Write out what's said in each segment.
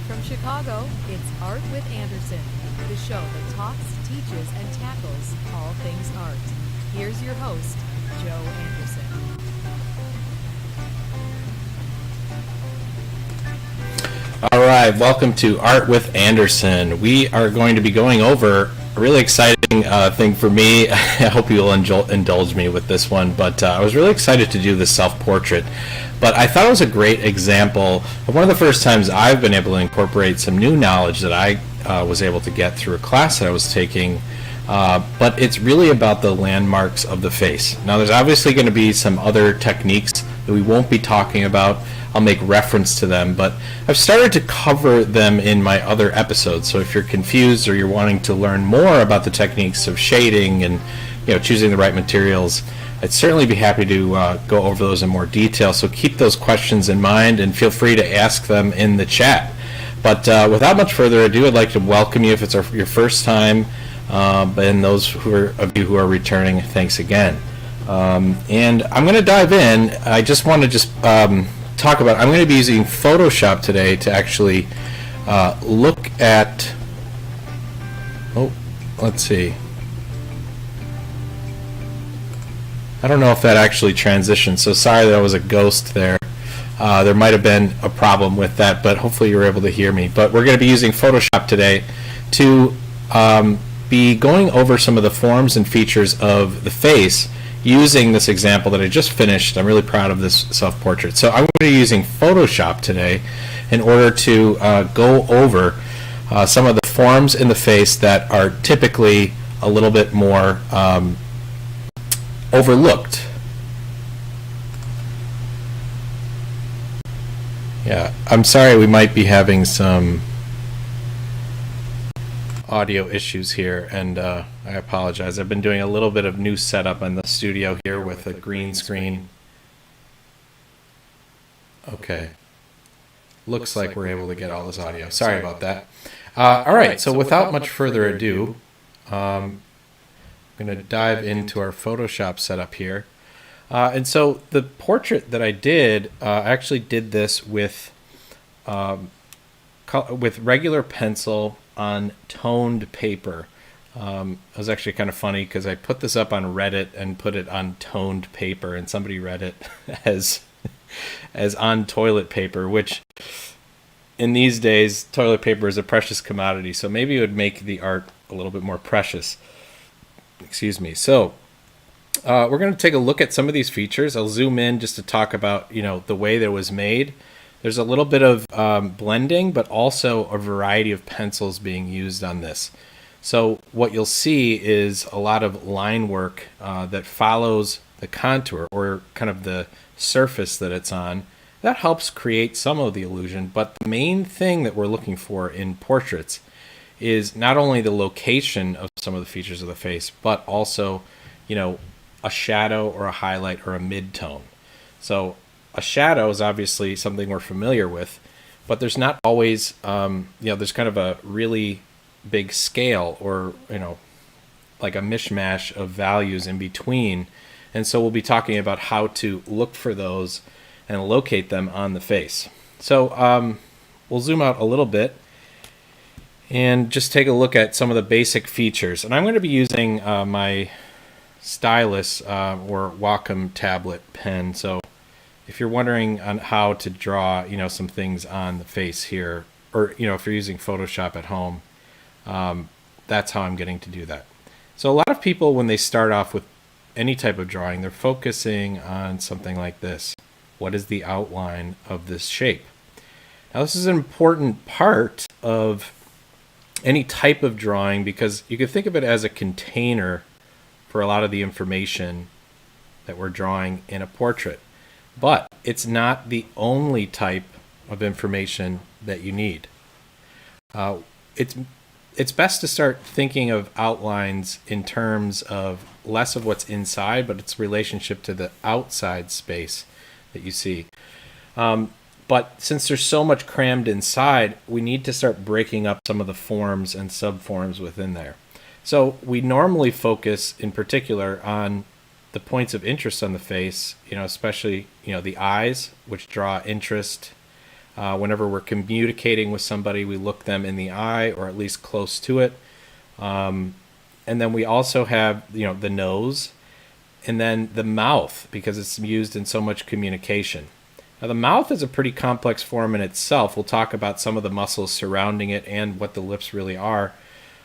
From Chicago, it's Art with Anderson, the show that talks, teaches, and tackles all things art. Here's your host, Joe Anderson. All right, welcome to Art with Anderson. We are going to be going over a really exciting thing for me. I hope you will indulge me with this one, but I was really excited to do this self-portrait. But I thought it was a great example of one of the first times I've been able to incorporate some new knowledge that I was able to get through a class that I was taking. But it's really about the landmarks of the face. Now, there's obviously going to be some other techniques that we won't be talking about. I'll make reference to them, but I've started to cover them in my other episodes. So if you're confused or you're wanting to learn more about the techniques of shading and choosing the right materials, I'd certainly be happy to go over those in more detail. So keep those questions in mind and feel free to ask them in the chat. But without much further ado, I'd like to welcome you if it's your first time, and those of you who are returning, thanks again. And I'm going to dive in. I just want to talk about, I'm going to be using Photoshop today to actually look at, let's see. I don't know if that actually transitioned, so sorry that was a ghost there. There might have been a problem with that, but hopefully you were able to hear me. But we're going to be using Photoshop today to be going over some of the forms and features of the face using this example that I just finished. I'm really proud of this self-portrait. So I'm going to be using Photoshop today in order to go over some of the forms in the face that are typically a little bit more overlooked. Yeah, I'm sorry we might be having some audio issues here, and I apologize. I've been doing a little bit of new setup in the studio here with a green screen. Okay. Looks like we're able to get all this audio. Sorry about that. All right, so without much further ado, I'm going to dive into our Photoshop setup here. And so the portrait that I did, I actually did this with regular pencil on toned paper. It was actually kind of funny because I put this up on Reddit and put it on toned paper, and somebody read it as on toilet paper, which in these days toilet paper is a precious commodity, so maybe it would make the art a little bit more precious. Excuse me. So we're going to take a look at some of these features. I'll zoom in just to talk about the way that it was made. There's a little bit of blending, but also a variety of pencils being used on this. So what you'll see is a lot of line work that follows the contour or kind of the surface that it's on. That helps create some of the illusion, but the main thing that we're looking for in portraits is not only the location of some of the features of the face, but also, a shadow or a highlight or a mid-tone. So a shadow is obviously something we're familiar with, but there's not always, there's kind of a really big scale or, like a mishmash of values in between. And so we'll be talking about how to look for those and locate them on the face. So we'll zoom out a little bit and just take a look at some of the basic features. And I'm going to be using my stylus or Wacom tablet pen. So if you're wondering on how to draw, some things on the face here, or, if you're using Photoshop at home, that's how I'm getting to do that. So a lot of people, when they start off with any type of drawing, they're focusing on something like this. What is the outline of this shape? Now, this is an important part of any type of drawing because you can think of it as a container for a lot of the information that we're drawing in a portrait. But it's not the only type of information that you need. It's best to start thinking of outlines in terms of less of what's inside, but its relationship to the outside space that you see. But since there's so much crammed inside, we need to start breaking up some of the forms and subforms within there. So we normally focus in particular on the points of interest on the face, especially, the eyes, which draw interest, Whenever we're communicating with somebody, we look them in the eye or at least close to it. And then we also have, the nose and then the mouth, because it's used in so much communication. Now, the mouth is a pretty complex form in itself. We'll talk about some of the muscles surrounding it and what the lips really are.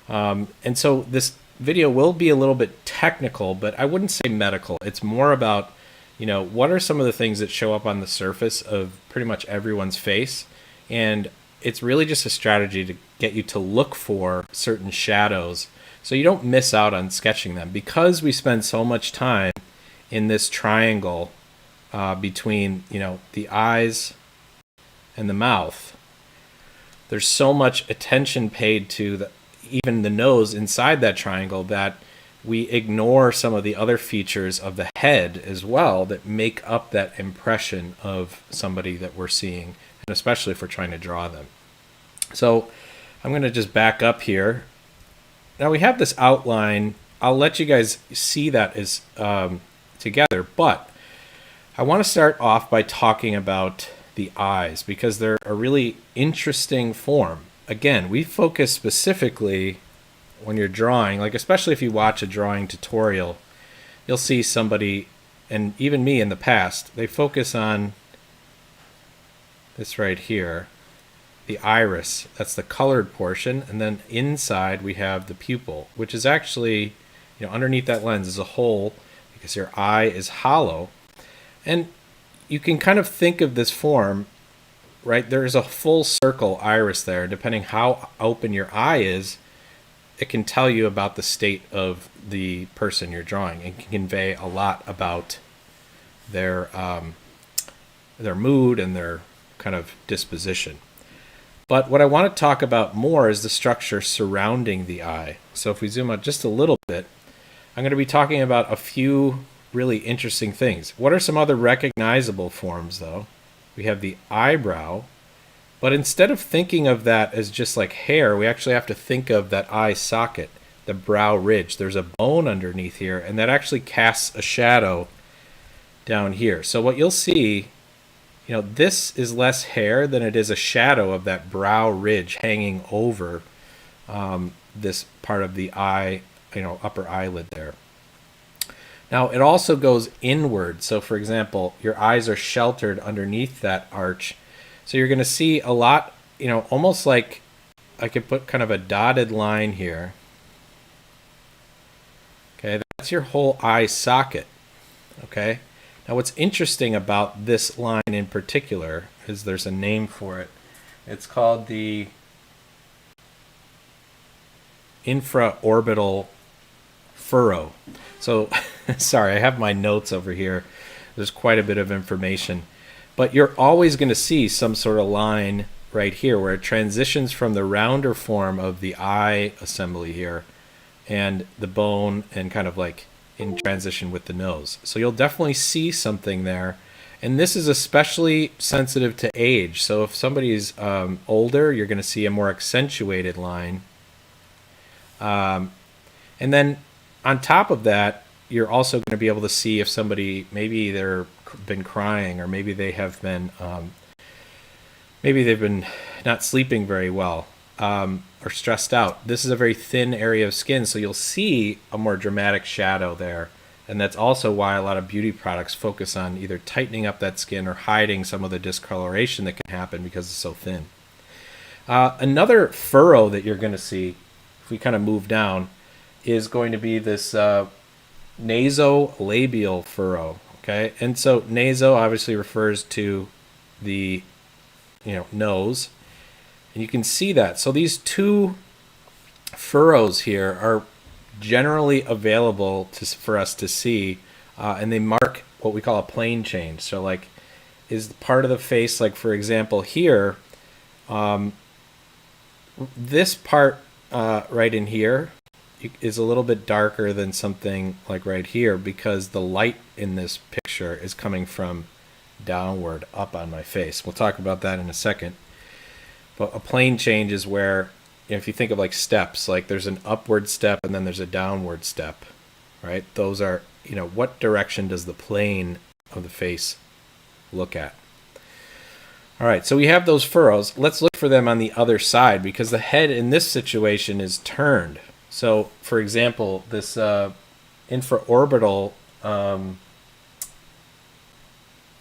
And so this video will be a little bit technical, but I wouldn't say medical. It's more about, what are some of the things that show up on the surface of pretty much everyone's face. And it's really just a strategy to get you to look for certain shadows so you don't miss out on sketching them. Because we spend so much time in this triangle between, the eyes and the mouth, there's so much attention paid to even the nose inside that triangle that we ignore some of the other features of the head as well that make up that impression of somebody that we're seeing, and especially if we're trying to draw them. So I'm going to just back up here. Now we have this outline. I'll let you guys see that as together, but I want to start off by talking about the eyes because they're a really interesting form. Again, we focus specifically when you're drawing, like especially if you watch a drawing tutorial, you'll see somebody, and even me in the past, they focus on this right here, the iris. That's the colored portion, and then inside we have the pupil, which is actually, underneath that lens is a hole because your eye is hollow. And you can kind of think of this form, right? There is a full circle iris there. Depending how open your eye is, it can tell you about the state of the person you're drawing and can convey a lot about their mood and their kind of disposition. But what I want to talk about more is the structure surrounding the eye. So if we zoom out just a little bit, I'm going to be talking about a few really interesting things. What are some other recognizable forms, though? We have the eyebrow, but instead of thinking of that as just like hair, we actually have to think of that eye socket, the brow ridge. There's a bone underneath here, and that actually casts a shadow down here. So what you'll see, this is less hair than it is a shadow of that brow ridge hanging over this part of the eye, upper eyelid there. Now, it also goes inward. So, for example, your eyes are sheltered underneath that arch. So you're going to see a lot, almost like I could put kind of a dotted line here. Okay, that's your whole eye socket. Okay. Now, what's interesting about this line in particular is there's a name for it. It's called the infraorbital furrow. So, sorry, I have my notes over here. There's quite a bit of information. But you're always going to see some sort of line right here where it transitions from the rounder form of the eye assembly here and the bone and kind of like in transition with the nose. So you'll definitely see something there. And this is especially sensitive to age. So if somebody's older, you're going to see a more accentuated line. And then on top of that, you're also going to be able to see if somebody, maybe they've been crying, or maybe they have been, maybe they've been not sleeping very well, or stressed out. This is a very thin area of skin, so you'll see a more dramatic shadow there. And that's also why a lot of beauty products focus on either tightening up that skin or hiding some of the discoloration that can happen because it's so thin. Another furrow that you're going to see, if we kind of move down, is going to be this nasolabial furrow. Okay, and so naso obviously refers to the nose, and you can see that. So these two furrows here are generally available for us to see, and they mark what we call a plane change. So like, is part of the face, like for example here, this part right in here is a little bit darker than something like right here because the light in this picture is coming from downward up on my face. We'll talk about that in a second. But a plane change is where, if you think of like steps, like there's an upward step and then there's a downward step, right? Those are, what direction does the plane of the face look at? All right, so we have those furrows. Let's look for them on the other side because the head in this situation is turned. So, for example, this infraorbital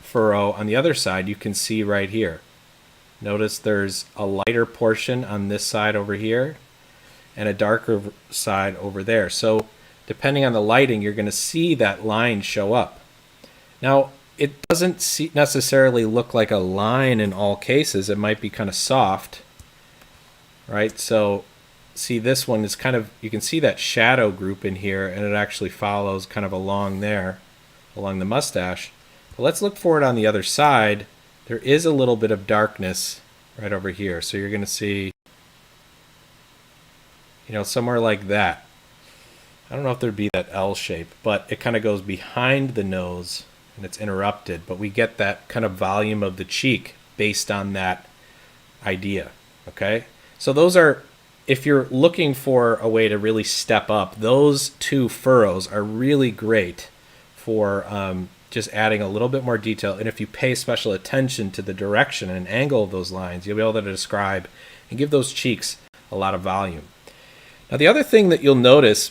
furrow on the other side, you can see right here. Notice there's a lighter portion on this side over here and a darker side over there. So, depending on the lighting, you're going to see that line show up. Now, it doesn't necessarily look like a line in all cases. It might be kind of soft, right? So see, this one is kind of, you can see that shadow group in here, and it actually follows kind of along there, along the mustache. But let's look for it on the other side. There is a little bit of darkness right over here. So you're going to see, somewhere like that. I don't know if there'd be that L shape, but it kind of goes behind the nose and it's interrupted, but we get that kind of volume of the cheek based on that idea, okay? So those are, if you're looking for a way to really step up, those two furrows are really great for just adding a little bit more detail. And if you pay special attention to the direction and angle of those lines, you'll be able to describe and give those cheeks a lot of volume. Now, the other thing that you'll notice,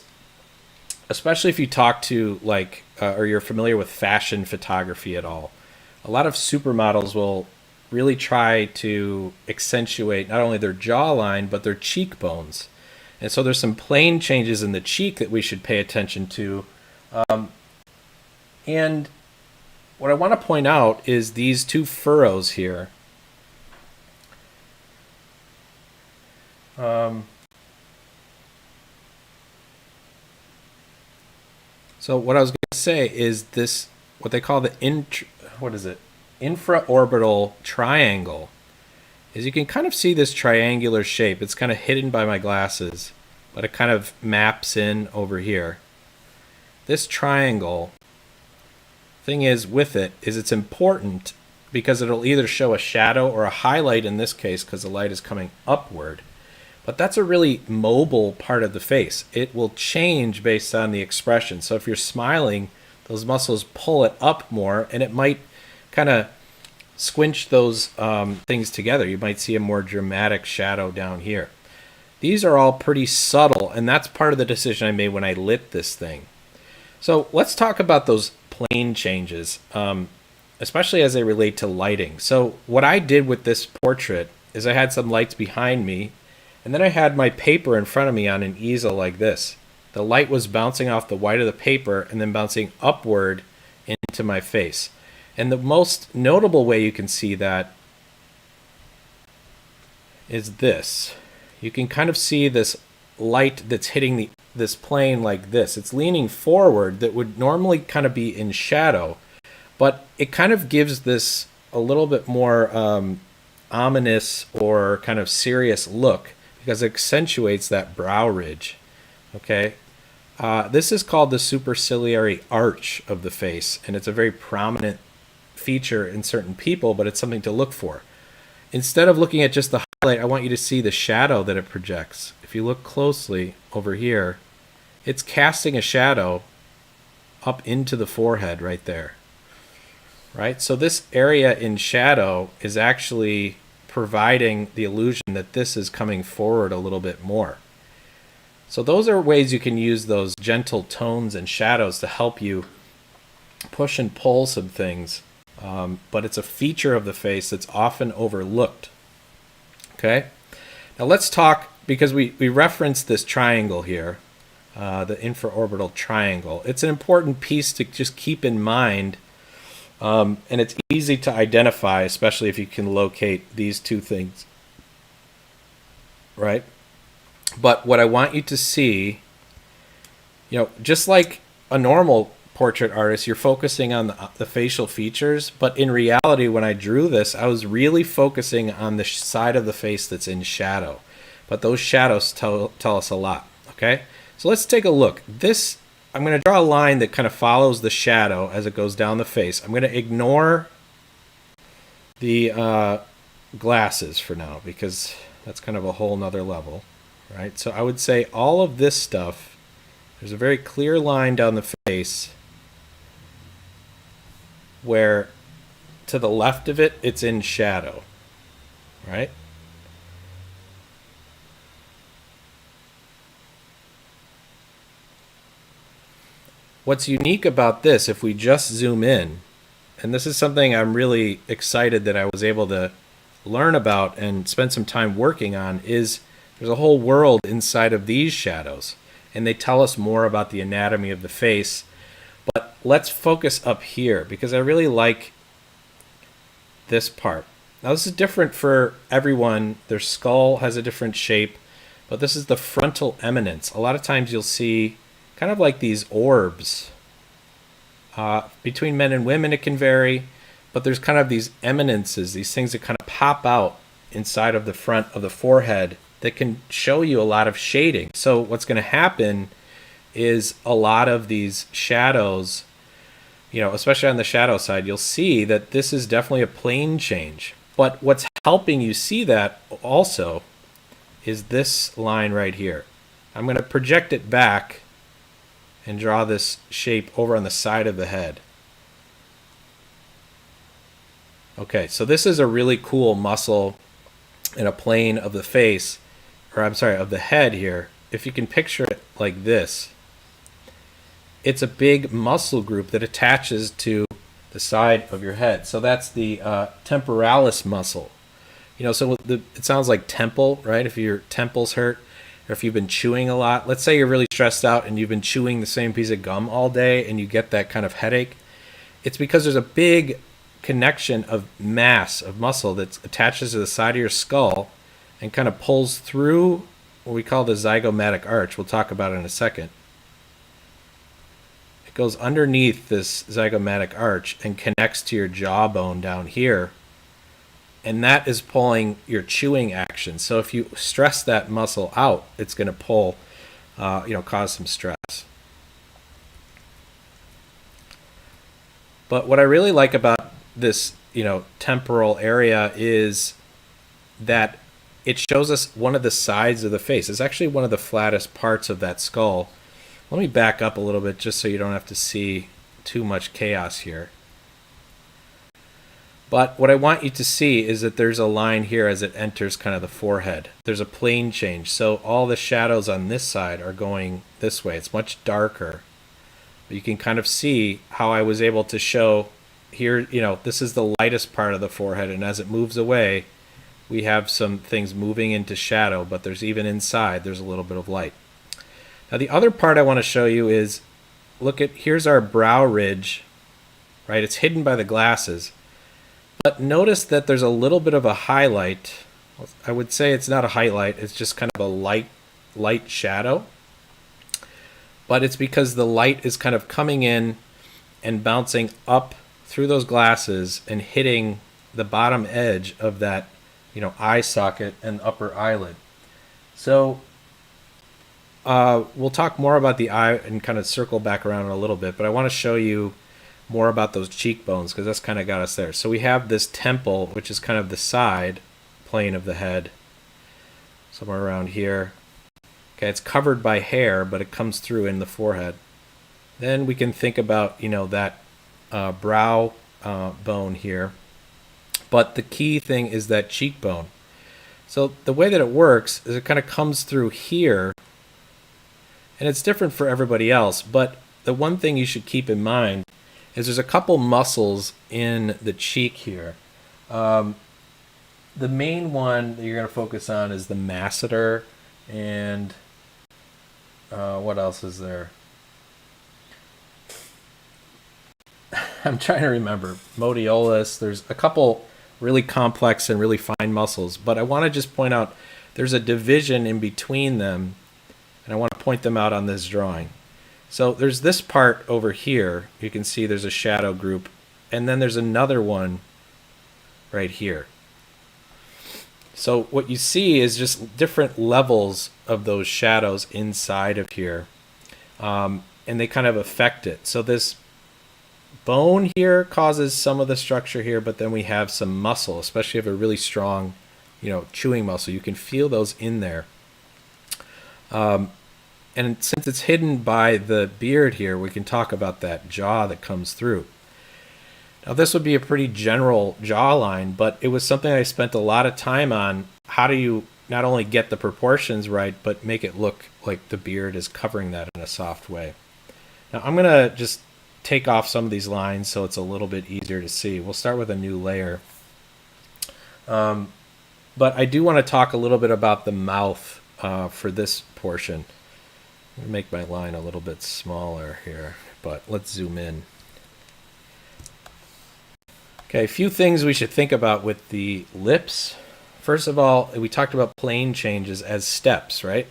especially if you talk to or you're familiar with fashion photography at all, a lot of supermodels will really try to accentuate not only their jawline but their cheekbones. And so there's some plane changes in the cheek that we should pay attention to. And what I want to point out is these two furrows here. So what I was going to say is this, what they call the infraorbital triangle, is you can kind of see this triangular shape. It's kind of hidden by my glasses, but it kind of maps in over here. This triangle, thing is with it, is it's important because it'll either show a shadow or a highlight in this case because the light is coming upward. But that's a really mobile part of the face. It will change based on the expression. So if you're smiling, those muscles pull it up more, and it might kind of squinch those things together. You might see a more dramatic shadow down here. These are all pretty subtle, and that's part of the decision I made when I lit this thing. So let's talk about those plane changes, especially as they relate to lighting. So what I did with this portrait is I had some lights behind me, and then I had my paper in front of me on an easel like this. The light was bouncing off the white of the paper and then bouncing upward into my face. And the most notable way you can see that is this. You can kind of see this light that's hitting this plane like this. It's leaning forward that would normally kind of be in shadow, but it kind of gives this a little bit more ominous or kind of serious look, because it accentuates that brow ridge, okay? This is called the superciliary arch of the face, and it's a very prominent feature in certain people, but it's something to look for. Instead of looking at just the highlight, I want you to see the shadow that it projects. If you look closely over here, it's casting a shadow up into the forehead right there, right? So this area in shadow is actually providing the illusion that this is coming forward a little bit more. So those are ways you can use those gentle tones and shadows to help you push and pull some things, but it's a feature of the face that's often overlooked. Okay, now let's talk, because we referenced this triangle here, the infraorbital triangle. It's an important piece to just keep in mind. And it's easy to identify, especially if you can locate these two things, right? But what I want you to see, just like a normal portrait artist, you're focusing on the facial features, but in reality, when I drew this, I was really focusing on the side of the face that's in shadow. But those shadows tell us a lot, okay? So let's take a look. I'm going to draw a line that kind of follows the shadow as it goes down the face. I'm going to ignore the glasses for now, because that's kind of a whole nother level, right? So I would say all of this stuff, there's a very clear line down the face where to the left of it, it's in shadow, right? What's unique about this, if we just zoom in, and this is something I'm really excited that I was able to learn about and spend some time working on, is there's a whole world inside of these shadows, and they tell us more about the anatomy of the face. But let's focus up here because I really like this part. Now, this is different for everyone. Their skull has a different shape, but this is the frontal eminence. A lot of times you'll see kind of like these orbs. Between men and women, it can vary, but there's kind of these eminences, these things that kind of pop out inside of the front of the forehead that can show you a lot of shading. So what's going to happen is a lot of these shadows, especially on the shadow side, you'll see that this is definitely a plane change. But what's helping you see that also is this line right here. I'm going to project it back and draw this shape over on the side of the head. Okay, so this is a really cool muscle in a plane of the face, of the head here. If you can picture it like this, it's a big muscle group that attaches to the side of your head. So that's the temporalis muscle. So it sounds like temple, right? If your temple's hurt, or if you've been chewing a lot. Let's say you're really stressed out and you've been chewing the same piece of gum all day and you get that kind of headache. It's because there's a big connection of mass, of muscle that attaches to the side of your skull and kind of pulls through what we call the zygomatic arch. We'll talk about it in a second. It goes underneath this zygomatic arch and connects to your jawbone down here. And that is pulling your chewing action. So if you stress that muscle out, it's going to pull, cause some stress. But what I really like about this, temporal area is that it shows us one of the sides of the face. It's actually one of the flattest parts of that skull. Let me back up a little bit just so you don't have to see too much chaos here. But what I want you to see is that there's a line here as it enters kind of the forehead. There's a plane change. So all the shadows on this side are going this way. It's much darker. But you can kind of see how I was able to show here, this is the lightest part of the forehead. And as it moves away, we have some things moving into shadow, but there's even inside, there's a little bit of light. Now the other part I want to show you is, here's our brow ridge, right? It's hidden by the glasses. But notice that there's a little bit of a highlight. I would say it's not a highlight, it's just kind of a light shadow. But it's because the light is kind of coming in and bouncing up through those glasses and hitting the bottom edge of that, eye socket and upper eyelid. So we'll talk more about the eye and kind of circle back around in a little bit, but I want to show you more about those cheekbones because that's kind of got us there. So we have this temple, which is kind of the side plane of the head, somewhere around here. Okay, it's covered by hair, but it comes through in the forehead. Then we can think about, that brow bone here. But the key thing is that cheekbone. So the way that it works is it kind of comes through here, and it's different for everybody else. But the one thing you should keep in mind is there's a couple muscles in the cheek here. The main one that you're going to focus on is the masseter, and what else is there? I'm trying to remember. Modiolus. There's a couple really complex and really fine muscles, but I want to just point out there's a division in between them, and I want to point them out on this drawing. So there's this part over here. You can see there's a shadow group, and then there's another one right here. So what you see is just different levels of those shadows inside of here, and they kind of affect it. So this bone here causes some of the structure here, but then we have some muscle, especially if you have a really strong, chewing muscle. You can feel those in there. And since it's hidden by the beard here, we can talk about that jaw that comes through. Now, this would be a pretty general jawline, but it was something I spent a lot of time on. How do you not only get the proportions right, but make it look like the beard is covering that in a soft way? Now, I'm going to just take off some of these lines so it's a little bit easier to see. We'll start with a new layer. But I do want to talk a little bit about the mouth for this portion. I'm going to make my line a little bit smaller here, but let's zoom in. Okay, a few things we should think about with the lips. First of all, we talked about plane changes as steps, right?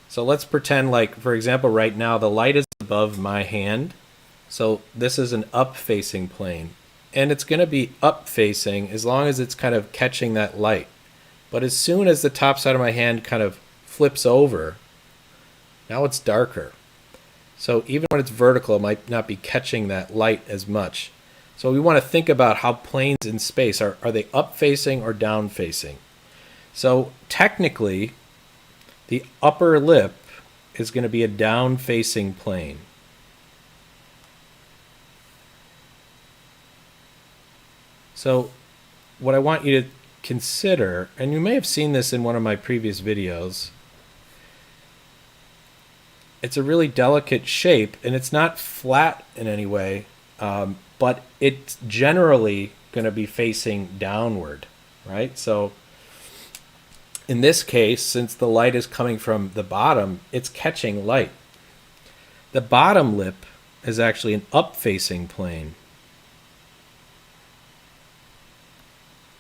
So let's pretend like, for example, right now the light is above my hand. So this is an up-facing plane. And it's going to be up-facing as long as it's kind of catching that light. But as soon as the top side of my hand kind of flips over, now it's darker. So even when it's vertical, it might not be catching that light as much. So we want to think about how planes in space, are they up-facing or down-facing? So technically, the upper lip is going to be a down-facing plane. So what I want you to consider, and you may have seen this in one of my previous videos, it's a really delicate shape, and it's not flat in any way, but it's generally going to be facing downward, right? So in this case, since the light is coming from the bottom, it's catching light. The bottom lip is actually an up-facing plane.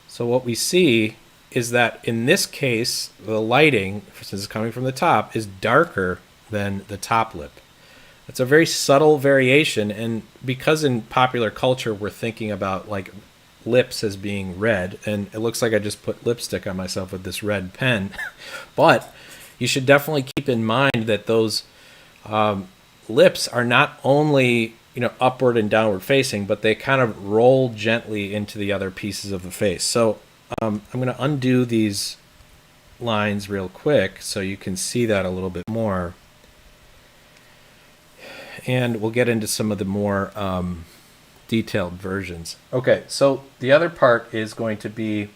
So what we see is that in this case, the lighting, since it's coming from the top, is darker than the top lip. It's a very subtle variation, and because in popular culture we're thinking about like lips as being red, and it looks like I just put lipstick on myself with this red pen, but you should definitely keep in mind that those lips are not only upward and downward facing, but they kind of roll gently into the other pieces of the face. So I'm going to undo these lines real quick so you can see that a little bit more. And we'll get into some of the more detailed versions. Okay, so the other part is going to be,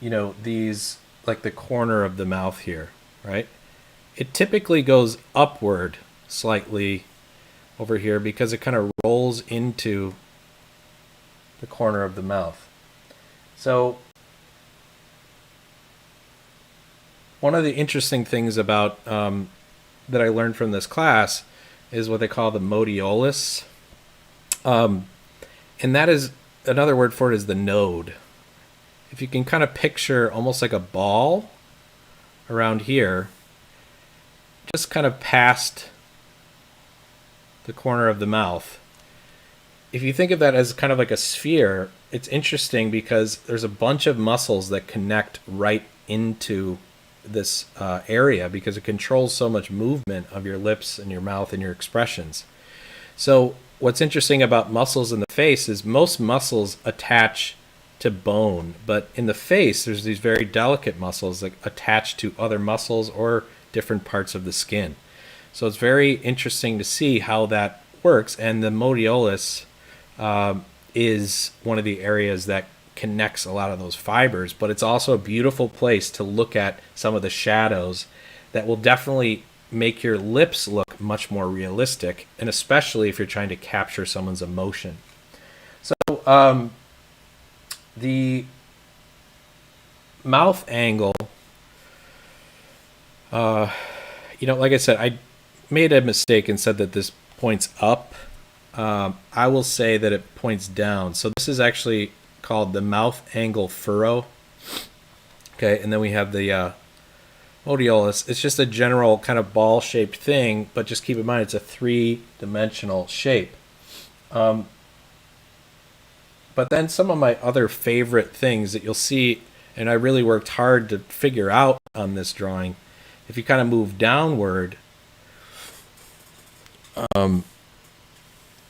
these, like the corner of the mouth here, right? It typically goes upward slightly over here because it kind of rolls into the corner of the mouth. So one of the interesting things about that I learned from this class is what they call the modiolus. And that is, another word for it is the node. If you can kind of picture almost like a ball around here, just kind of past the corner of the mouth. If you think of that as kind of like a sphere, it's interesting because there's a bunch of muscles that connect right into this area because it controls so much movement of your lips and your mouth and your expressions. So what's interesting about muscles in the face is most muscles attach to bone, but in the face there's these very delicate muscles that attach to other muscles or different parts of the skin. So it's very interesting to see how that works, and the modiolus is one of the areas that connects a lot of those fibers, but it's also a beautiful place to look at some of the shadows that will definitely make your lips look much more realistic, and especially if you're trying to capture someone's emotion. So the mouth angle, like I said, I made a mistake and said that this points up. I will say that it points down. So this is actually called the mouth angle furrow. Okay, and then we have the modiolus. It's just a general kind of ball-shaped thing, but just keep in mind it's a three-dimensional shape. But then some of my other favorite things that you'll see, and I really worked hard to figure out on this drawing, if you kind of move downward,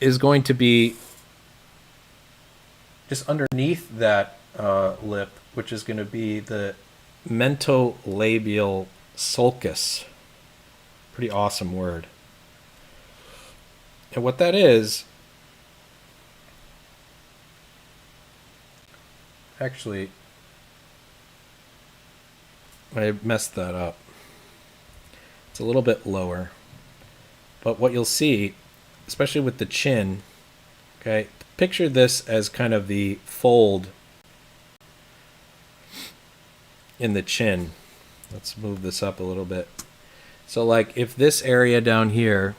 is going to be just underneath that lip, which is going to be the mentolabial sulcus. Pretty awesome word. And what that is Actually, I messed that up. It's a little bit lower. But what you'll see, especially with the chin, okay, picture this as kind of the fold in the chin. Let's move this up a little bit. So like if this area down here,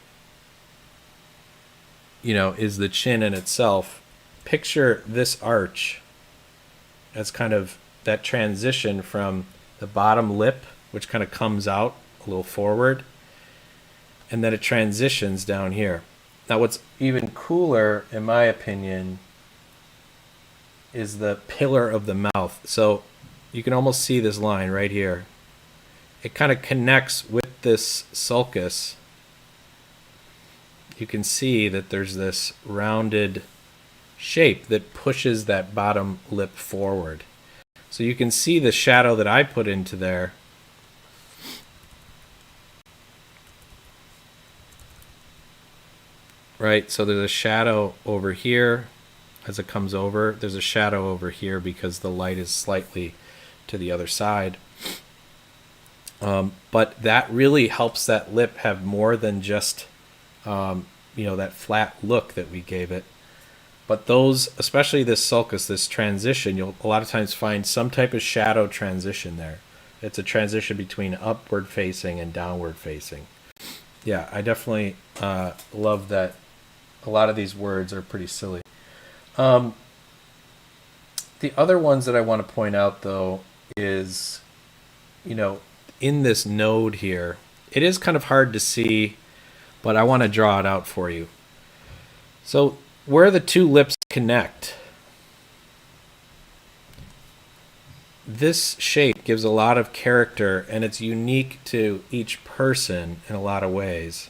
is the chin in itself, picture this arch as kind of that transition from the bottom lip, which kind of comes out a little forward, and then it transitions down here. Now what's even cooler, in my opinion, is the pillar of the mouth. So you can almost see this line right here. It kind of connects with this sulcus. You can see that there's this rounded shape that pushes that bottom lip forward. So you can see the shadow that I put into there. Right, so there's a shadow over here as it comes over. There's a shadow over here because the light is slightly to the other side. But that really helps that lip have more than just, that flat look that we gave it. But those, especially this sulcus, this transition, you'll a lot of times find some type of shadow transition there. It's a transition between upward facing and downward facing. Yeah, I definitely love that. A lot of these words are pretty silly. The other ones that I want to point out, though, is, in this node here, it is kind of hard to see, but I want to draw it out for you. So where the two lips connect, this shape gives a lot of character, and it's unique to each person in a lot of ways.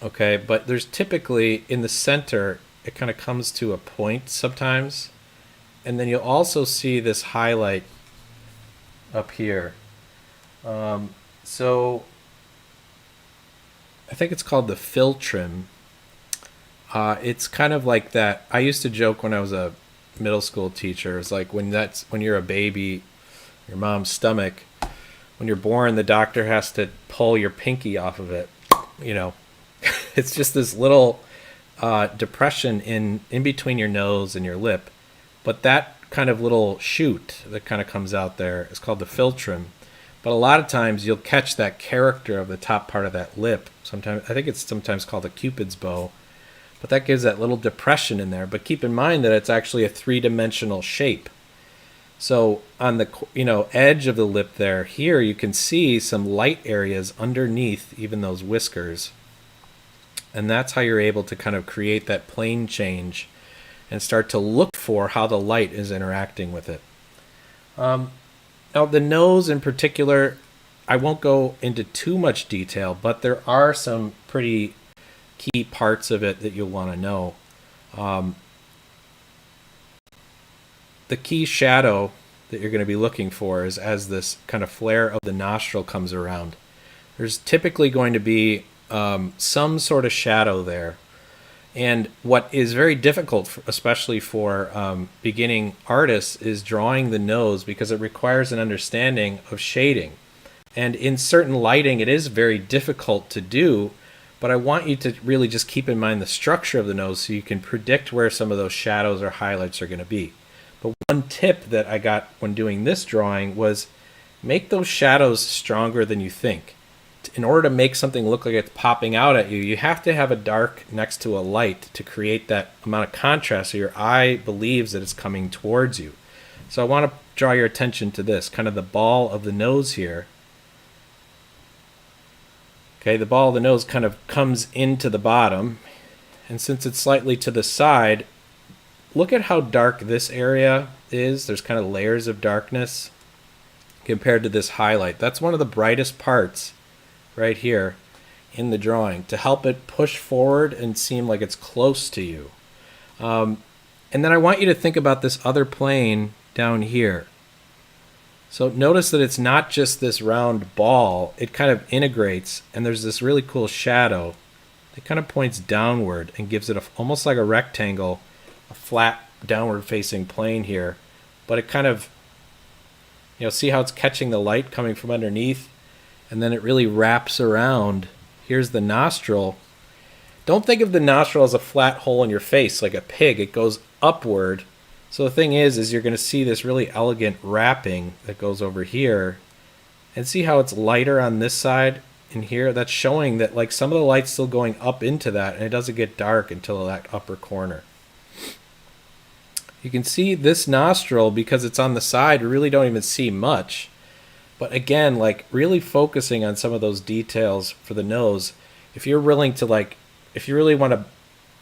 Okay, but there's typically in the center, it kind of comes to a point sometimes, and then you'll also see this highlight up here. So I think it's called the philtrum. It's kind of like that. I used to joke when I was a middle school teacher. It's like when you're a baby, your mom's stomach, when you're born, the doctor has to pull your pinky off of it. It's just this little depression in between your nose and your lip. But that kind of little shoot that kind of comes out there is called the philtrum. But a lot of times you'll catch that character of the top part of that lip. Sometimes I think it's sometimes called a Cupid's bow. But that gives that little depression in there. But keep in mind that it's actually a three-dimensional shape. So on the edge of the lip there, here you can see some light areas underneath even those whiskers. And that's how you're able to kind of create that plane change and start to look for how the light is interacting with it. Now the nose in particular, I won't go into too much detail, but there are some pretty key parts of it that you'll want to know. The key shadow that you're going to be looking for is as this kind of flare of the nostril comes around. There's typically going to be some sort of shadow there. And what is very difficult, especially for beginning artists, is drawing the nose because it requires an understanding of shading. And in certain lighting, it is very difficult to do, but I want you to really just keep in mind the structure of the nose so you can predict where some of those shadows or highlights are going to be. But one tip that I got when doing this drawing was make those shadows stronger than you think. In order to make something look like it's popping out at you, you have to have a dark next to a light to create that amount of contrast so your eye believes that it's coming towards you. So I want to draw your attention to this, kind of the ball of the nose here. Okay, the ball of the nose kind of comes into the bottom, and since it's slightly to the side, look at how dark this area is. There's kind of layers of darkness compared to this highlight. That's one of the brightest parts right here in the drawing to help it push forward and seem like it's close to you. And then I want you to think about this other plane down here. So notice that it's not just this round ball, it kind of integrates, and there's this really cool shadow that kind of points downward and gives it almost like a rectangle, a flat downward facing plane here, but it kind of, see how it's catching the light coming from underneath, and then it really wraps around. Here's the nostril. Don't think of the nostril as a flat hole in your face like a pig. It goes upward. So the thing is you're going to see this really elegant wrapping that goes over here. And see how it's lighter on this side and here? That's showing that like some of the light's still going up into that, and it doesn't get dark until that upper corner. You can see this nostril, because it's on the side, you really don't even see much. But again, like really focusing on some of those details for the nose, if you're willing to if you really want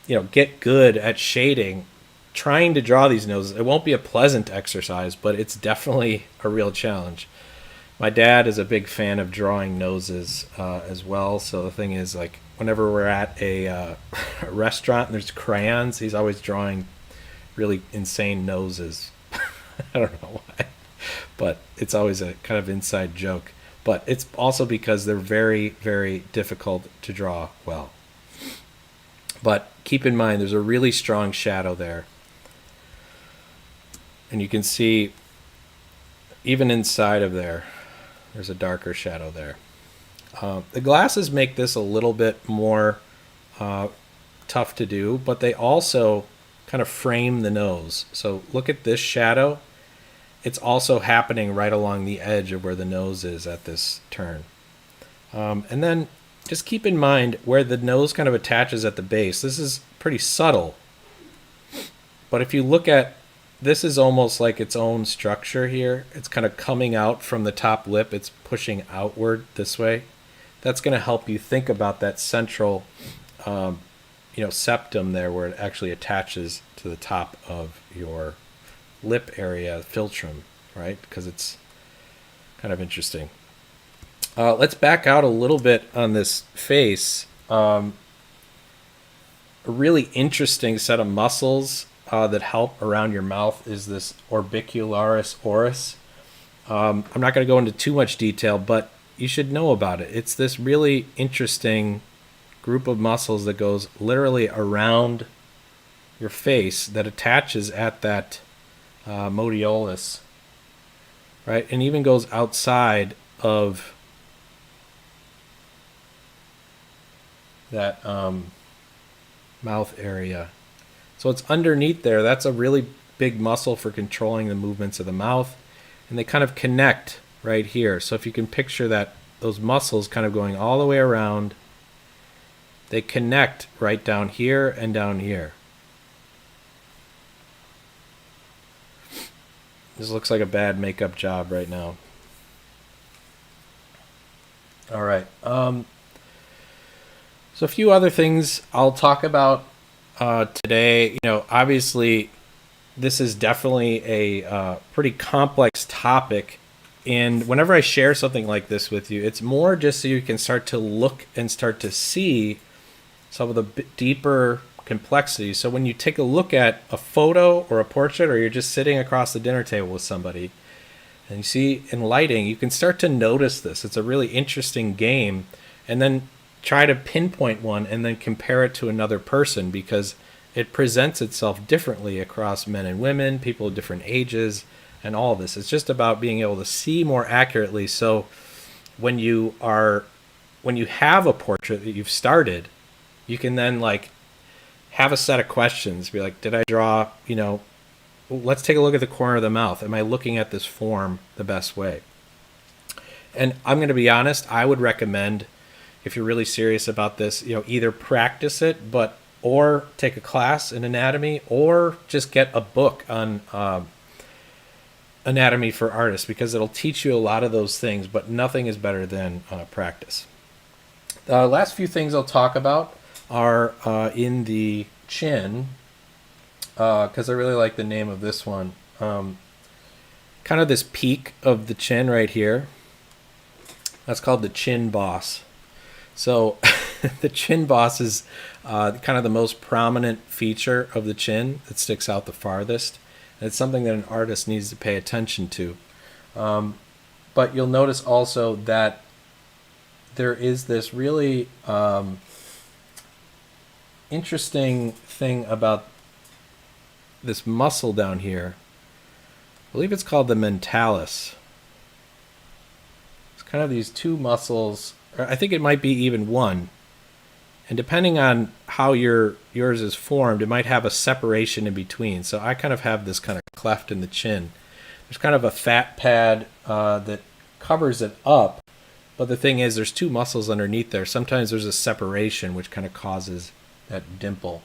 to, get good at shading, trying to draw these noses, it won't be a pleasant exercise, but it's definitely a real challenge. My dad is a big fan of drawing noses as well. So the thing is, like, whenever we're at a restaurant and there's crayons, he's always drawing really insane noses. I don't know why, but it's always a kind of inside joke. But it's also because they're very, very difficult to draw well. But keep in mind, there's a really strong shadow there. And you can see, even inside of there's a darker shadow there. The glasses make this a little bit more tough to do, but they also kind of frame the nose. So look at this shadow. It's also happening right along the edge of where the nose is at this turn. And then just keep in mind where the nose kind of attaches at the base. This is pretty subtle. But if you look at, this is almost like its own structure here. It's kind of coming out from the top lip. It's pushing outward this way. That's going to help you think about that central septum there, where it actually attaches to the top of your lip area, philtrum, right? Because it's kind of interesting. Let's back out a little bit on this face. A really interesting set of muscles that help around your mouth is this orbicularis oris. I'm not going to go into too much detail, but you should know about it. It's this really interesting group of muscles that goes literally around your face that attaches at that modiolus, right? And even goes outside of that mouth area. So it's underneath there. That's a really big muscle for controlling the movements of the mouth. And they kind of connect right here. So if you can picture that, those muscles kind of going all the way around, they connect right down here and down here. This looks like a bad makeup job right now. All right. So a few other things I'll talk about today. Obviously, this is definitely a pretty complex topic. And whenever I share something like this with you, it's more just so you can start to look and start to see some of the deeper complexity. So when you take a look at a photo or a portrait, or you're just sitting across the dinner table with somebody and you see in lighting, you can start to notice this. It's a really interesting game. And then try to pinpoint one and then compare it to another person, because it presents itself differently across men and women, people of different ages, and all of this. It's just about being able to see more accurately. So when you have a portrait that you've started, you can then have a set of questions. Be like, did I draw, let's take a look at the corner of the mouth. Am I looking at this form the best way? And I'm going to be honest, I would recommend, if you're really serious about this, either practice it, or take a class in anatomy, or just get a book on anatomy for artists, because it'll teach you a lot of those things, but nothing is better than practice. The last few things I'll talk about are in the chin, because I really like the name of this one. Kind of this peak of the chin right here. That's called the chin boss. So the chin boss is kind of the most prominent feature of the chin that sticks out the farthest. And it's something that an artist needs to pay attention to. But you'll notice also that there is this really interesting thing about this muscle down here. I believe it's called the mentalis. It's kind of these two muscles, or I think it might be even one. And depending on how yours is formed, it might have a separation in between. So I kind of have this kind of cleft in the chin. There's kind of a fat pad that covers it up. But the thing is, there's two muscles underneath there. Sometimes there's a separation, which kind of causes that dimple.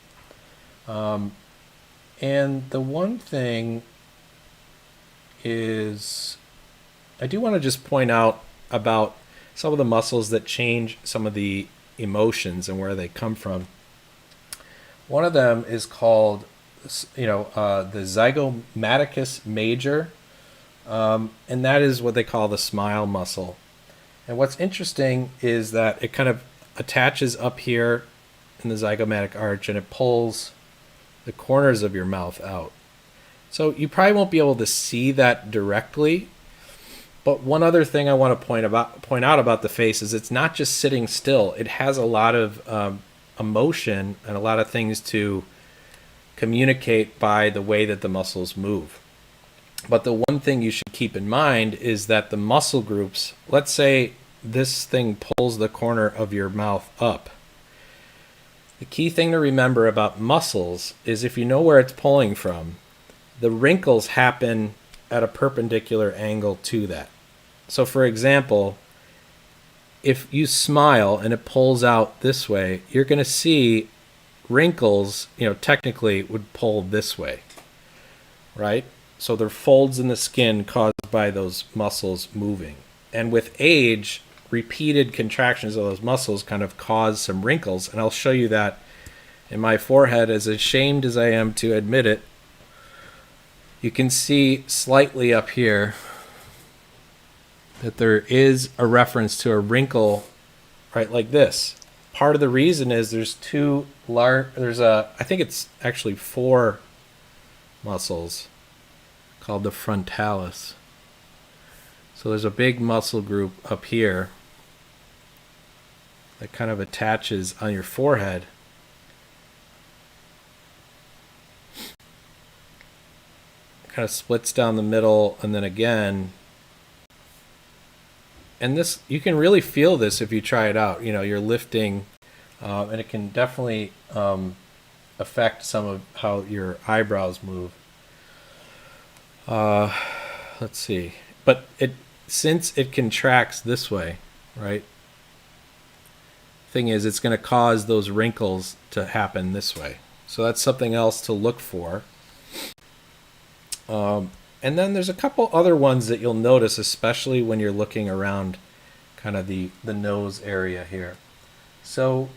And the one thing is, I do want to just point out about some of the muscles that change some of the emotions and where they come from. One of them is called, the zygomaticus major, and that is what they call the smile muscle. And what's interesting is that it kind of attaches up here in the zygomatic arch and it pulls the corners of your mouth out. So you probably won't be able to see that directly. But one other thing I want to point out about the face is it's not just sitting still. It has a lot of emotion and a lot of things to communicate by the way that the muscles move. But the one thing you should keep in mind is that the muscle groups, let's say this thing pulls the corner of your mouth up. The key thing to remember about muscles is if you know where it's pulling from, the wrinkles happen at a perpendicular angle to that. So for example, if you smile and it pulls out this way, you're going to see wrinkles, technically would pull this way, right? So there are folds in the skin caused by those muscles moving. And with age, repeated contractions of those muscles kind of cause some wrinkles. And I'll show you that in my forehead, as ashamed as I am to admit it. You can see slightly up here that there is a reference to a wrinkle right like this. Part of the reason is I think it's actually 4 muscles called the frontalis. So there's a big muscle group up here that kind of attaches on your forehead. Kind of splits down the middle and then again. And this, you can really feel this if you try it out. You're lifting, and it can definitely affect some of how your eyebrows move. Let's see. But since it contracts this way, right? Thing is, it's going to cause those wrinkles to happen this way. So that's something else to look for. And then there's a couple other ones that you'll notice, especially when you're looking around kind of the nose area here. So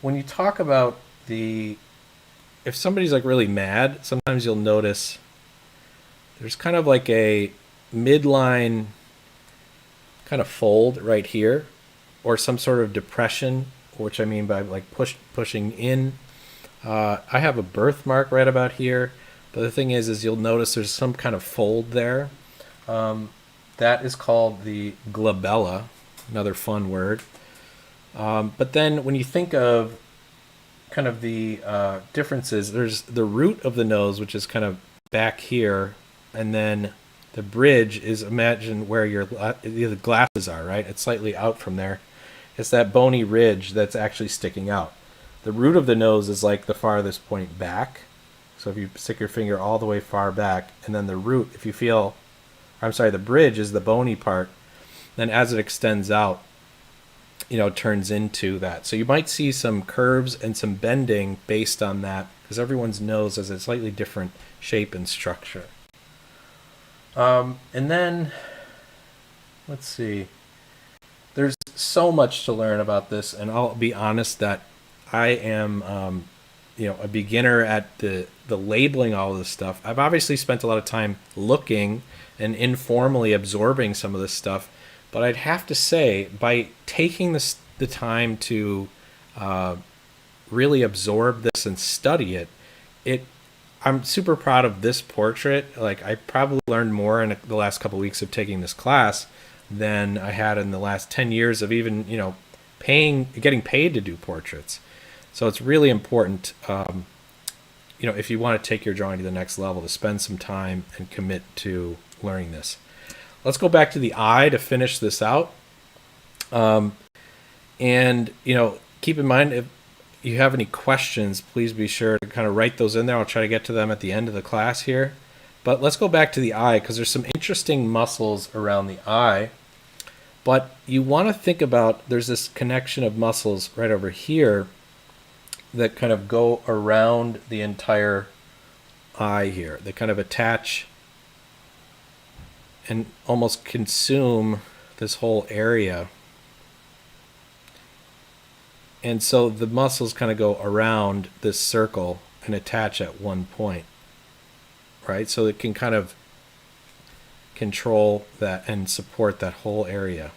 when you talk about if somebody's like really mad, sometimes you'll notice there's kind of like a midline kind of fold right here, or some sort of depression, which I mean by like pushing in. I have a birthmark right about here. But the thing is you'll notice there's some kind of fold there. That is called the glabella, another fun word. But then when you think of kind of the differences, there's the root of the nose, which is kind of back here, and then the bridge is, imagine where the glasses are, right? It's slightly out from there. It's that bony ridge that's actually sticking out. The root of the nose is like the farthest point back. So if you stick your finger all the way far back, and then the root, the bridge is the bony part, then as it extends out, turns into that. So you might see some curves and some bending based on that, because everyone's nose has a slightly different shape and structure. And then, let's see, there's so much to learn about this, and I'll be honest that I am a beginner at the labeling all of this stuff. I've obviously spent a lot of time looking and informally absorbing some of this stuff, but I'd have to say, by taking the time to really absorb this and study it, I'm super proud of this portrait. Like, I probably learned more in the last couple of weeks of taking this class than I had in the last 10 years of even, getting paid to do portraits. So it's really important if you want to take your drawing to the next level, to spend some time and commit to learning this. Let's go back to the eye to finish this out. And keep in mind, if you have any questions, please be sure to kind of write those in there. I'll try to get to them at the end of the class here. But let's go back to the eye, because there's some interesting muscles around the eye. But you want to think about, there's this connection of muscles right over here that kind of go around the entire eye here. They kind of attach and almost consume this whole area. And so the muscles kind of go around this circle and attach at one point, right? So it can kind of control that and support that whole area.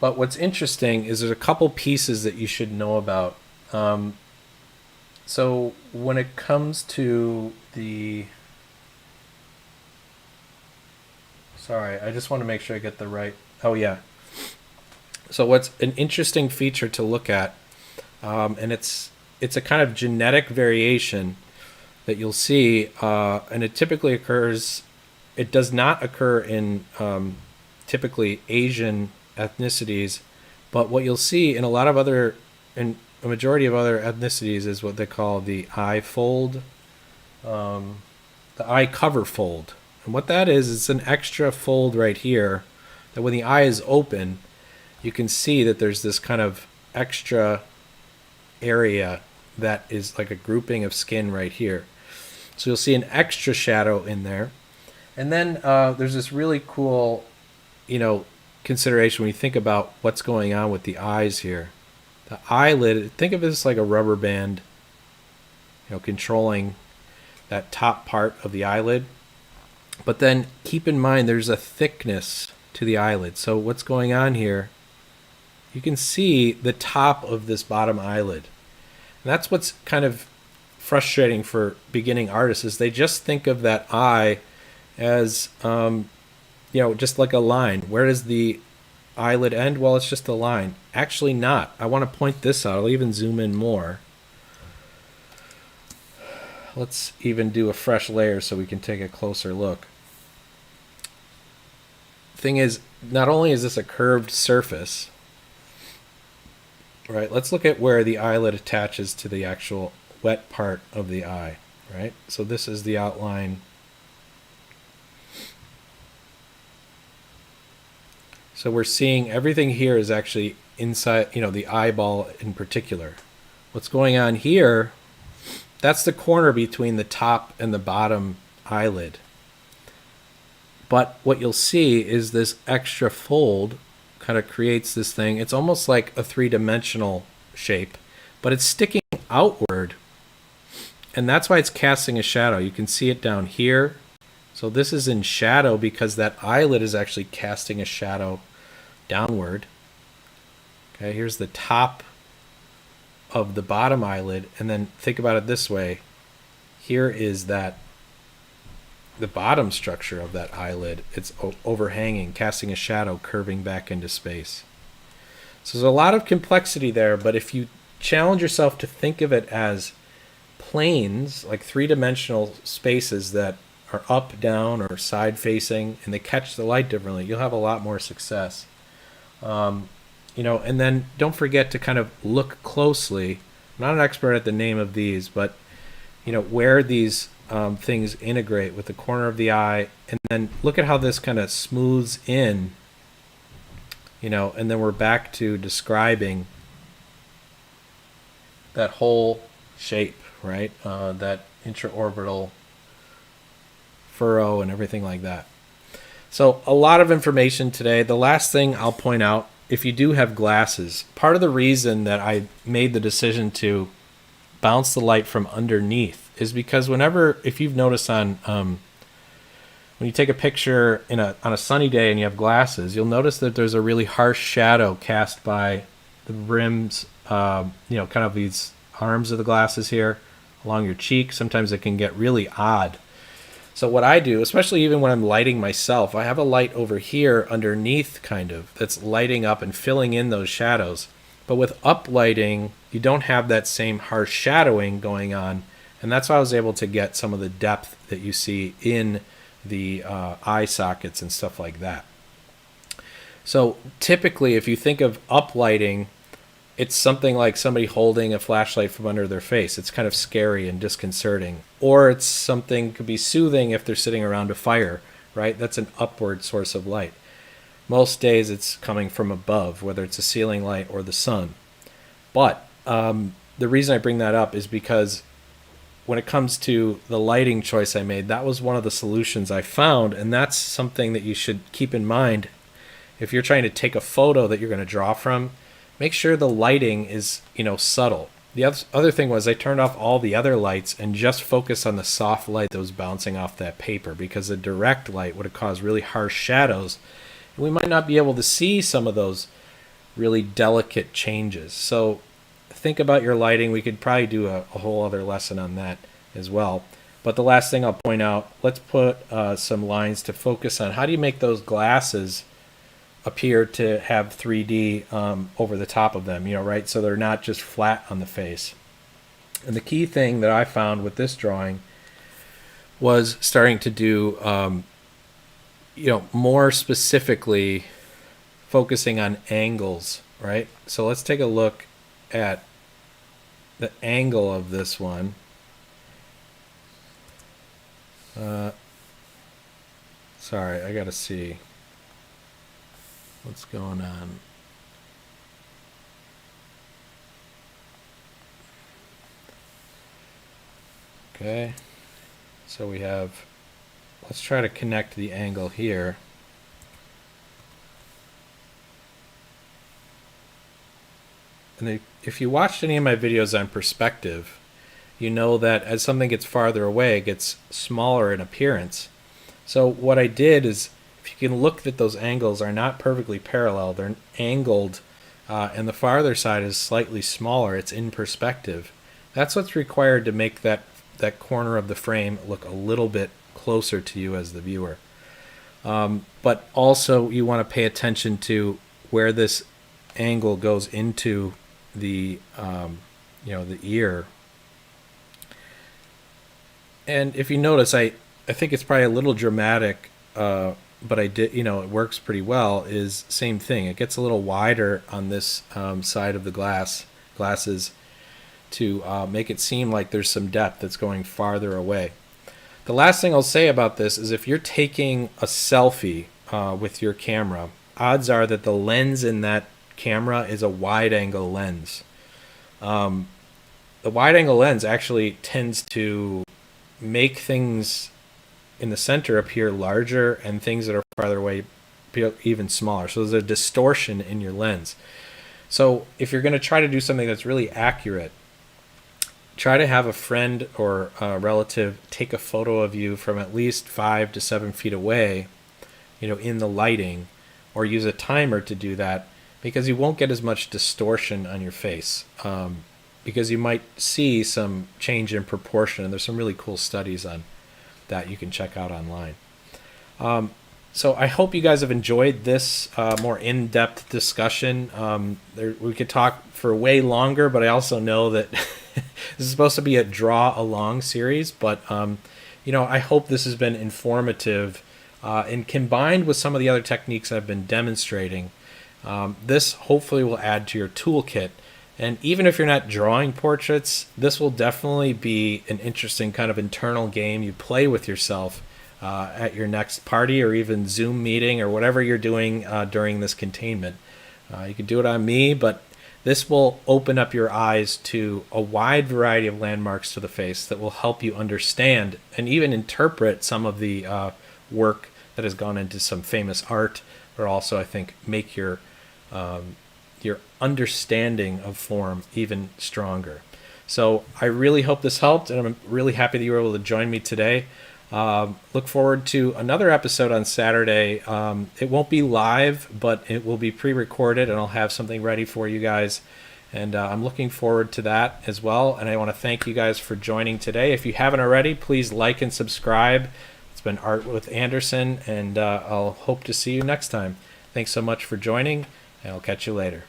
But what's interesting is there's a couple pieces that you should know about. So when it comes to the... Sorry, I just want to make sure I get the right... Oh, yeah. So what's an interesting feature to look at, and it's a kind of genetic variation that you'll see, and it typically occurs... It does not occur in typically Asian ethnicities, but what you'll see in in a majority of other ethnicities is what they call the eye fold, the eye cover fold. And what that is, it's an extra fold right here that when the eye is open, you can see that there's this kind of extra area that is like a grouping of skin right here. So you'll see an extra shadow in there. And then there's this really cool, consideration when you think about what's going on with the eyes here. The eyelid, think of it as like a rubber band, controlling that top part of the eyelid. But then keep in mind there's a thickness to the eyelid. So what's going on here, you can see the top of this bottom eyelid. And that's what's kind of frustrating for beginning artists, is they just think of that eye as just like a line. Where does the eyelid end? Well, it's just a line. Actually not. I want to point this out. I'll even zoom in more. Let's even do a fresh layer so we can take a closer look. Thing is, not only is this a curved surface, right? Let's look at where the eyelid attaches to the actual wet part of the eye, right? So this is the outline. So we're seeing everything here is actually inside, the eyeball in particular. What's going on here, that's the corner between the top and the bottom eyelid. But what you'll see is this extra fold kind of creates this thing. It's almost like a three-dimensional shape, but it's sticking outward. And that's why it's casting a shadow. You can see it down here. So this is in shadow because that eyelid is actually casting a shadow downward. Okay, here's the top of the bottom eyelid, and then think about it this way. Here is the bottom structure of that eyelid. It's overhanging, casting a shadow, curving back into space. So there's a lot of complexity there, but if you challenge yourself to think of it as planes, like three-dimensional spaces that are up, down, or side facing, and they catch the light differently, you'll have a lot more success. And then don't forget to kind of look closely. I'm not an expert at the name of these, but where these things integrate with the corner of the eye, and then look at how this kind of smooths in, and then we're back to describing that whole shape, right? That intraorbital furrow and everything like that. So a lot of information today. The last thing I'll point out, if you do have glasses, part of the reason that I made the decision to bounce the light from underneath is because if you've noticed when you take a picture on a sunny day and you have glasses, you'll notice that there's a really harsh shadow cast by the rims, kind of these arms of the glasses here along your cheek. Sometimes it can get really odd. So what I do, especially even when I'm lighting myself, I have a light over here underneath kind of that's lighting up and filling in those shadows. But with uplighting, you don't have that same harsh shadowing going on, and that's why I was able to get some of the depth that you see in the eye sockets and stuff like that. So typically, if you think of uplighting, it's something like somebody holding a flashlight from under their face. It's kind of scary and disconcerting. Or it's something could be soothing if they're sitting around a fire, right? That's an upward source of light. Most days it's coming from above, whether it's a ceiling light or the sun. But the reason I bring that up is because when it comes to the lighting choice I made, that was one of the solutions I found, and that's something that you should keep in mind. If you're trying to take a photo that you're going to draw from, make sure the lighting is, subtle. The other thing was I turned off all the other lights and just focused on the soft light that was bouncing off that paper, because the direct light would have caused really harsh shadows. And we might not be able to see some of those really delicate changes. So think about your lighting. We could probably do a whole other lesson on that as well. But the last thing I'll point out, let's put some lines to focus on. How do you make those glasses appear to have 3D over the top of them, right? So they're not just flat on the face. And the key thing that I found with this drawing was starting to do, more specifically focusing on angles, right? So let's take a look at the angle of this one. Sorry, I gotta see what's going on. Okay, so we have, let's try to connect the angle here. And if you watched any of my videos on perspective, you know that as something gets farther away, it gets smaller in appearance. So what I did is, if you can look that those angles are not perfectly parallel, they're angled, and the farther side is slightly smaller, it's in perspective. That's what's required to make that corner of the frame look a little bit closer to you as the viewer. But also you want to pay attention to where this angle goes into the the ear. And if you notice, I think it's probably a little dramatic, but I did, it works pretty well, is same thing. It gets a little wider on this side of the glasses to make it seem like there's some depth that's going farther away. The last thing I'll say about this is if you're taking a selfie with your camera, odds are that the lens in that camera is a wide angle lens. The wide angle lens actually tends to make things in the center appear larger and things that are farther away appear even smaller. So there's a distortion in your lens. So if you're going to try to do something that's really accurate, try to have a friend or a relative take a photo of you from at least 5 to 7 feet away, in the lighting, or use a timer to do that, because you won't get as much distortion on your face, because you might see some change in proportion, and there's some really cool studies on that you can check out online. So I hope you guys have enjoyed this more in-depth discussion. We could talk for way longer, but I also know that this is supposed to be a draw-along series, but I hope this has been informative, and combined with some of the other techniques I've been demonstrating, this hopefully will add to your toolkit. And even if you're not drawing portraits, this will definitely be an interesting kind of internal game you play with yourself at your next party or even Zoom meeting or whatever you're doing during this containment. You can do it on me, but this will open up your eyes to a wide variety of landmarks to the face that will help you understand and even interpret some of the work that has gone into some famous art, but also, I think, make your understanding of form even stronger. So I really hope this helped, and I'm really happy that you were able to join me today. Look forward to another episode on Saturday. It won't be live, but it will be pre-recorded, and I'll have something ready for you guys. And I'm looking forward to that as well. And I want to thank you guys for joining today. If you haven't already, please like and subscribe. It's been Art with Anderson, and I'll hope to see you next time. Thanks so much for joining, and I'll catch you later.